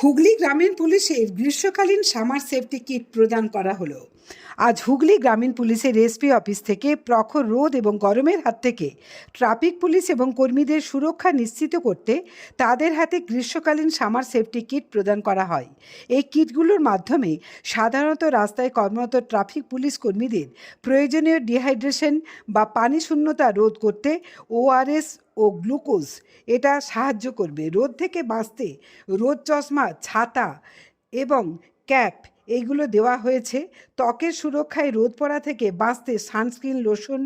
হুগলি গ্রামীণ পুলিশের গ্রীষ্মকালীন সামার সেফটি কিট প্রদান করা হলো। আজ হুগলি গ্রামীণ পুলিশের এসপি অফিস থেকে প্রখর রোদ এবং গরমের হাত থেকে ট্রাফিক পুলিশ এবং কর্মীদের সুরক্ষা নিশ্চিত করতে তাদের হাতে গ্রীষ্মকালীন সামার সেফটি কিট প্রদান করা হয়। এই কিটগুলোর মাধ্যমে সাধারণত রাস্তায় কর্মরত ট্রাফিক পুলিশ কর্মীদের প্রয়োজনীয় ডিহাইড্রেশন বা পানি শূন্যতা রোধ করতে ওআরএস ও গ্লুকোজ এটা সাহায্য করবে। রোদ থেকে বাঁচতে রোদ চশমা, ছাতা এবং ক্যাপ এইগুলো দেওয়া হয়েছে। ত্বকের সুরক্ষায় রোদ পড়া থেকে বাঁচতে সানস্ক্রিন, লোশন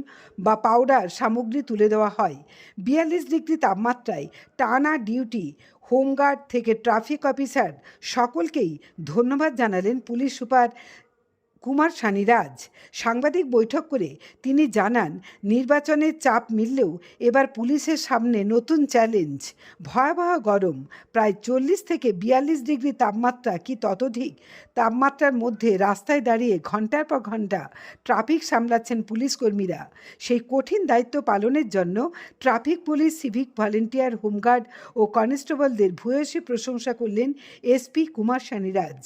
বা পাউডার সামগ্রী তুলে দেওয়া হয়। 42 ডিগ্রি তাপমাত্রায় টানা ডিউটি হোমগার্ড থেকে ট্রাফিক অফিসার সকলকেই ধন্যবাদ জানালেন পুলিশ সুপার কুমার সানিরাজ। সাংবাদিক বৈঠক করে তিনি জানান, নির্বাচনের চাপ মিললেও এবার পুলিশের সামনে নতুন চ্যালেঞ্জ। ভয়াবহ গরম, প্রায় 40 থেকে 42 ডিগ্রি তাপমাত্রা কি ততোধিক তাপমাত্রার মধ্যে রাস্তায় দাঁড়িয়ে ঘন্টার পর ঘন্টা ট্রাফিক সামলাচ্ছেন পুলিশ কর্মীরা। সেই কঠিন দায়িত্ব পালনের জন্য traffic police, civic volunteer, home guard ও কনস্টেবলদের ভূয়সী প্রশংসা করলেন এসপি কুমার সানিরাজ।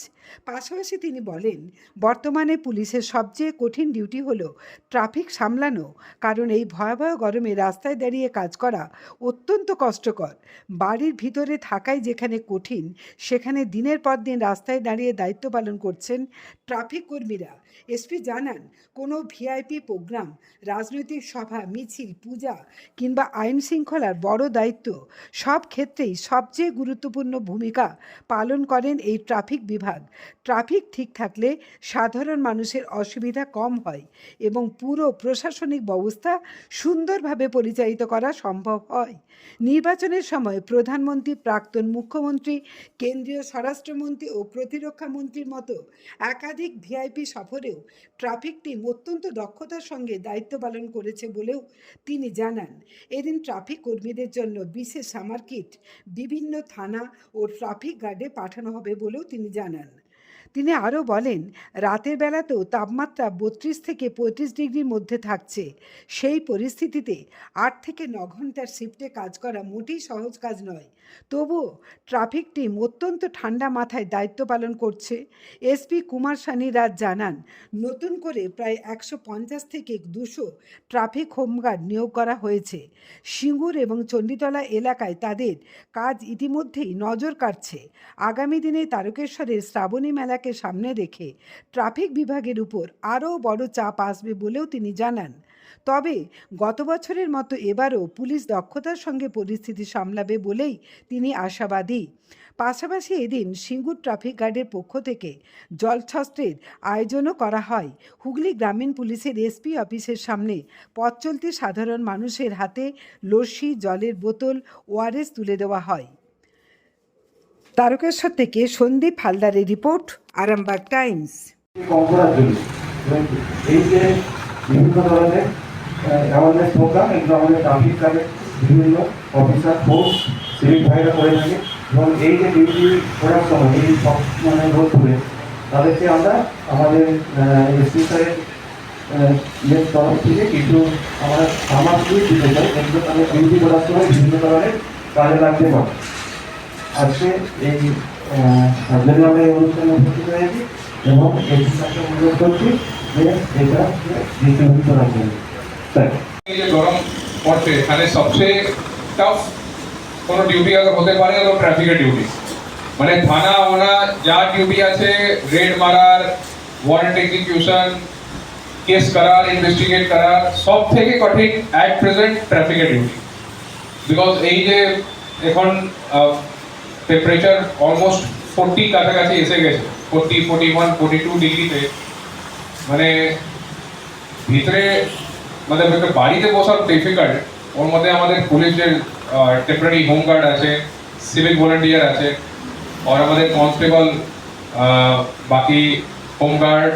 পাশাপাশি তিনি বলেন, বর্তমানে পুলিশের সবচেয়ে কঠিন ডিউটি হলো ট্রাফিক সামলানো, কারণ এই ভয়াবহ গরমে রাস্তায় দাঁড়িয়ে কাজ করা অত্যন্ত কষ্টকর। বাড়ির ভিতরে থাকাই যেখানে কঠিন, সেখানে দিনের পর দিন রাস্তায় দাঁড়িয়ে দায়িত্ব পালন করছেন ট্রাফিক কর্মীরা। এসপি জানান, কোনো ভিআইপি প্রোগ্রাম, রাজনৈতিক সভা, মিছিল, পূজা কিংবা আইন শৃঙ্খলার বড় দায়িত্ব, সব ক্ষেত্রেই সবচেয়ে গুরুত্বপূর্ণ ভূমিকা পালন করেন এই ট্রাফিক বিভাগ। ট্রাফিক ঠিক থাকলে সাধারণ মানুষের অসুবিধা কম হয় এবং পুরো প্রশাসনিক ব্যবস্থা সুন্দরভাবে পরিচালিত করা সম্ভব হয়। নির্বাচনের সময় প্রধানমন্ত্রী, প্রাক্তন মুখ্যমন্ত্রী, কেন্দ্রীয় স্বরাষ্ট্রমন্ত্রী ও প্রতিরক্ষা মন্ত্রীর মতো একাধিক ভিআইপি সফরেও ট্রাফিক টিম অত্যন্ত দক্ষতার সঙ্গে দায়িত্ব পালন করেছে বলেও তিনি জানান। এদিন ট্রাফিক কর্মীদের জন্য বিশেষ সামার কিট বিভিন্ন থানা ও ট্রাফিক গার্ডে পাঠানো হবে বলেও তিনি জানান। তিনি আরও বলেন, রাতের বেলাতেও তাপমাত্রা 32 থেকে 35 ডিগ্রির মধ্যে থাকছে। সেই পরিস্থিতিতে 8 থেকে 9 ঘন্টার শিফটে কাজ করা মোটেই সহজ কাজ নয়। তবুও ট্রাফিক টিম অত্যন্ত ঠান্ডা মাথায় দায়িত্ব পালন করছে। এসপি কুমার সানিরাজ জানান, নতুন করে প্রায় 150 থেকে 200 ট্রাফিক হোমগার্ড নিয়োগ করা হয়েছে। সিঙ্গুর এবং চণ্ডীতলা এলাকায় তাদের কাজ ইতিমধ্যেই নজর কাটছে। আগামী দিনে তারকেশ্বরের শ্রাবণী মেলাকে সামনে রেখে ট্রাফিক বিভাগের উপর আরও বড় চাপ আসবে বলেও তিনি জানান। তবে গত বছরের মতো এবারও পুলিশ দক্ষতার সঙ্গে পরিস্থিতি সামলাবে বলেই তিনি আশাবাদী। পাশাপাশি এদিন সিঙ্গুর ট্রাফিক গার্ডের পক্ষ থেকে জলছত্রের আয়োজনও করা হয়। হুগলি গ্রামীণ পুলিশের এসপি অফিসের সামনে পথ চলতি সাধারণ মানুষের হাতে লস্যি, জলের বোতল, ওআরএস তুলে দেওয়া হয়। তারকেশ্বর থেকে সন্দীপ হালদারের রিপোর্ট, আরামবাগ টাইমস। এই যে বিভিন্ন ধরনের অ্যাওয়ারনেস প্রোগ্রাম, এগুলো আমাদের ট্রাফিক গার্ডের বিভিন্ন অফিসার, ফোর্স, সিভিক ভাইরা করে থাকে এবং এই যে ডিউটি করার সময় এই সব রোড ধরে তাদেরকে আমরা আমাদের এসপি স্যারের তরফ থেকে কিছু আমরা সামগ্রী দিতে চাই, যেগুলো তাদের ডিউটি করার সময় বিভিন্ন ধরনের কাজে লাগতে পারে। আজকে এই জন্য আমরা এই অনুষ্ঠানে উপস্থিত হয়েছি এবং এসপি স্যারকে অনুরোধ করছি যে এটা ডিস্ট্রিবিউট করার জন্য। গরম পড়ছে, এখানে সবচেয়ে টাফ কোনো ডিউটি আগে হতে পারে তো ট্রাফিকের ডিউটি। মানে থানা ওনা যা ডিউটি আছে, রেড মারার, ওয়ারেন্ট এক্সিকিউশন, কেস করার, ইনভেস্টিগেট করার, সব থেকে কঠিন অ্যাট প্রেজেন্ট ট্রাফিকের ডিউটি। বিকজ এই যে এখন টেম্পারেচার অলমোস্ট 40 কাছাকাছি এসে গেছে, 40, 41, 42 ডিগ্রিতে। মানে ভিতরে মানে বাড়িতে বসা ডিফিকাল্ট। ওর মধ্যে আমাদের পুলিশের টেম্পোরারি হোমগার্ড আছে, সিভিক ভলেন্টিয়ার আছে, আর আমাদের কনস্টেবল, বাকি হোমগার্ড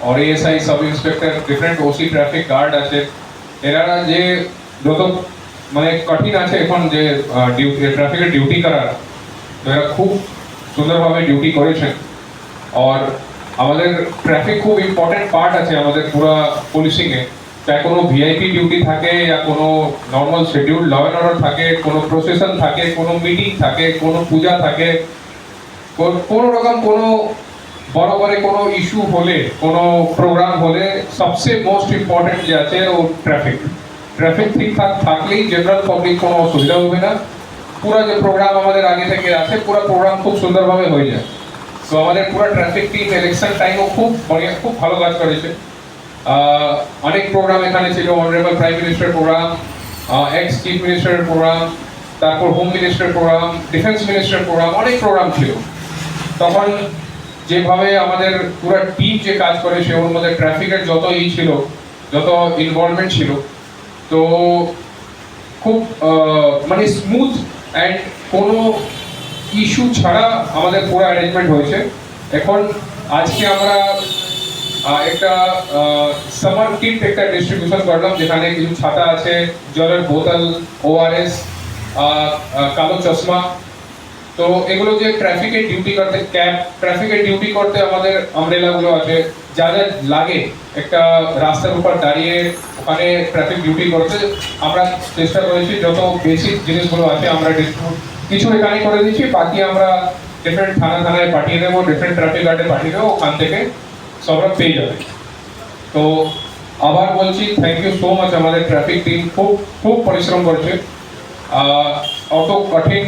और एएसआई सब इंस्पेक्टर, डिफरेंट ओसी ट्रैफिक गार्ड আছে। এরা যে যত মানে কঠিন আছে এখন যে ট্রাফিকের ডিউটি করার, এরা খুব সুন্দরভাবে ডিউটি করেছেন। আর আমাদের ট্রাফিক খুব ইম্পর্টেন্ট পার্ট আছে আমাদের পুরো পুলিশিংয়ে। চাहे কোনো ভিআইপি ডিউটি থাকে या কোনো normal schedule law and order থাকে, কোনো প্রসেশন থাকে, কোনো মিটিং থাকে, কোনো পূজা থাকে, কোনো রকম কোনো বড় করে কোনো ইস্যু হলে কোনো প্রোগ্রাম হলে সবচেয়ে মোস্ট ইম্পর্টেন্ট যে আছে ও ট্রাফিক ঠিকঠাক থাকলেই জেনারেল পাবলিক কোনো অসুবিধা হবে না। পুরো যে প্রোগ্রাম আমাদের আগে থেকে আছে পুরো প্রোগ্রাম খুব সুন্দরভাবে হয়ে যায়। তো আমাদের পুরো ট্রাফিক টিম ইলেকশন টাইমও খুব ভালো কাজ করেছে। অনেক প্রোগ্রাম এখানে ছিল, honourable prime minister program, ex chief মিনিস্টারের প্রোগ্রাম, তারপর হোম মিনিস্টারের প্রোগ্রাম, ডিফেন্স মিনিস্টারের প্রোগ্রাম, অনেক প্রোগ্রাম ছিল। তখন যেভাবে আমাদের পুরো টিম যে কাজ করে সে ওর মধ্যে ট্রাফিকের যত ছিল, যত ইনভলভমেন্ট ছিল, তো খুব মানে স্মুথ অ্যান্ড কোনো ইস্যু ছাড়া আমাদের পুরো অ্যারেঞ্জমেন্ট হয়েছে। এখন আজকে আমরা একটা সামার কিট একটা ডিস্ট্রিবিউশন করলাম, যেখানে কিছু ছাতা আছে, জলের বোতল, ওআরএস, কালো চশমা। তো এগুলো যে ট্রাফিকে ডিউটি করতে, ক্যাব ট্রাফিকে ডিউটি করতে আমাদের আমব্রেলাগুলো আছে, যা যা লাগে একটা রাস্তার উপর দাঁড়িয়ে ওখানে ট্রাফিক ডিউটি করতে আমরা চেষ্টা করেছি যত বেসিক জিনিসগুলো আছে আমরা কিছু এখানে করে দিচ্ছি, বাকি আমরা ডিফারেন্ট থানায় পাঠিয়ে দেবো, ডিফারেন্ট ট্রাফিক গার্ডে পাঠিয়ে দেবো, ওখান থেকে সবরা পেয়ে যাবে। তো আবার বলছি থ্যাংক ইউ সো মাচ, আমাদের ট্রাফিক টিম খুব পরিশ্রম করছে। অত কঠিন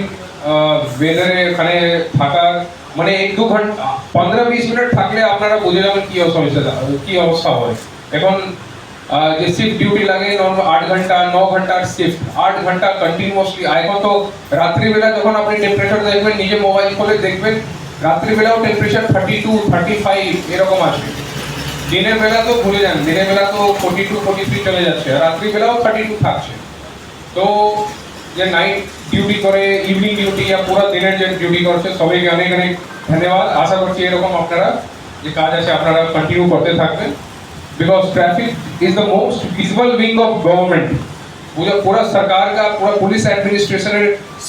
ওয়েদারে এখানে থাকার মানে 1-2 ঘন্টা 15-20 মিনিট থাকলে আপনারা বুঝে যাবেন কি অবস্থা হয়। এখন যে শিফট ডিউটি লাগে 8 ঘন্টা 9 ঘন্টার শিফট, 8 ঘন্টা কন্টিনিউয়াসলি। এখন তো রাত্রিবেলা যখন আপনি টেম্পারেচার দেখবেন, নিজে মোবাইল খুলে দেখবেন, রাত্রিবেলাও টেম্পারেচার 32-35 এরকম আছে। দিনের বেলা তো ভুলে যান, দিনের বেলা তো 42-43 চলে যাচ্ছে, আর রাত্রিবেলাও 32 থাকছে। তো যে নাইট ডিউটি করে, ইভিনিং ডিউটি বা পুরো দিনের যে ডিউটি করছে, সবাইকে অনেক অনেক ধন্যবাদ। আশা করছি এরকম আপনারা যে কাজ আছে আপনারা কন্টিনিউ করতে থাকবেন, because traffic is the most visible wing of government. पूरा सरकार का पूरा पुलिस एडमिनिस्ट्रेशन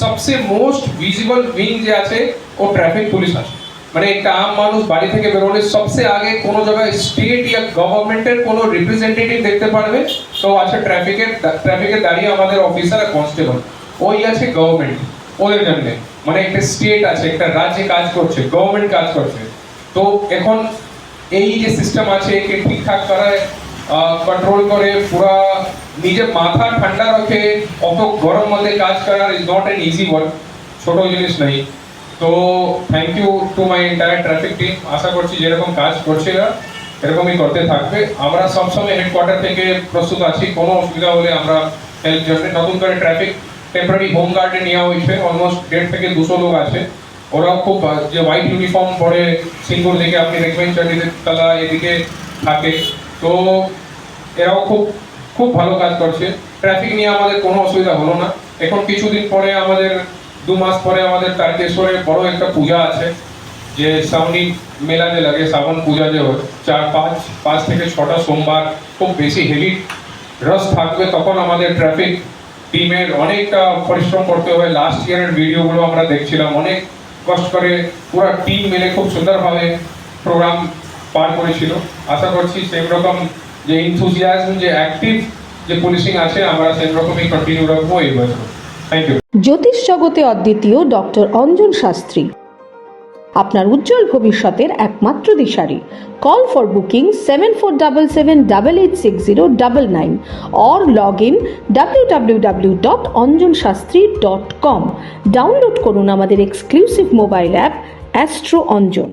सबसे मोस्ट विजिबल विंग যে আছে ও ট্রাফিক পুলিশ আছে। মানে একটা আম মানুষ বাড়ি থেকে বেরোলে সবচেয়ে আগে কোনো জায়গায় স্টেট या গভর্নমেন্টের কোনো রিপ্রেজেন্টেটিভ দেখতে পারবে তো আছে ট্রাফিকের দাঁড়িয়ে আমাদের অফিসার আর কনস্টেবল, ওই আছে গভর্নমেন্ট। ওদের জন্য মানে একটা স্টেট আছে, একটা রাজ্যে কাজ করছে, গভর্নমেন্ট কাজ করছে। তো এখন এই যে সিস্টেম আছে একে ঠিকঠাক করায় কন্ট্রোল করে পুরা নিজের মাথা ঠান্ডা রাখে, অত গরম মধ্যে কাজ করার is not an easy work, ছোট জিনিস নেই। তো thank you to my entire traffic team. আশা করছি যেরকম কাজ করছে এরকমই করতে থাকবে। আমরা সবসময় হেডকোয়ার্টার থেকে প্রস্তুত আছি, কোনো অসুবিধা হলে আমরা হেল্প জন্য। নতুন করে ট্রাফিক টেম্পোরারি হোম গার্ডে নেওয়া হয়েছে, অলমোস্ট 150 থেকে 200 লোক আছে। ওরাও খুব যে হোয়াইট ইউনিফর্ম পরে সিঙ্গুর দিকে আপনি দেখবেন চারিতলা এদিকে থাকে, তো এরাও খুব ভালো কাজ করছে। ট্রাফিক নিয়ে আমাদের কোনো অসুবিধা হলো না। এখন কিছুদিন পরে আমাদের 2 মাস পরে আমাদের তারকেশ্বরে বড় একটা পূজা আছে, যে শ্রাবণী মেলা যে লাগে, শ্রাবণ পূজা যে হয়, 5 থেকে 6টা সোমবার খুব বেশি হেভি রস থাকবে। তখন আমাদের ট্রাফিক টিমের অনেকটা পরিশ্রম করতে হবে। লাস্ট ইয়ারের ভিডিওগুলো আমরা দেখছিলাম, অনেক কষ্ট করে পুরো টিম মিলে খুব সুন্দরভাবে প্রোগ্রাম পার করেছিল। আশা করছি সেই রকম যে ইনথুজিয়াজম, যে অ্যাক্টিভ যে পুলিশিং আছে, আমরা সেই রকমই কন্টিনিউ রাখবো এই বছর। Thank you. জ্যোতিষ জগতে অদ্বিতীয় ডক্টর অঞ্জন শাস্ত্রী, আপনার উজ্জ্বল ভবিষ্যতের একমাত্র দিশারি। Call for booking 7477886099 or log in www.anjanshastri.com। Download করুন আমাদের exclusive mobile app astro Anjan.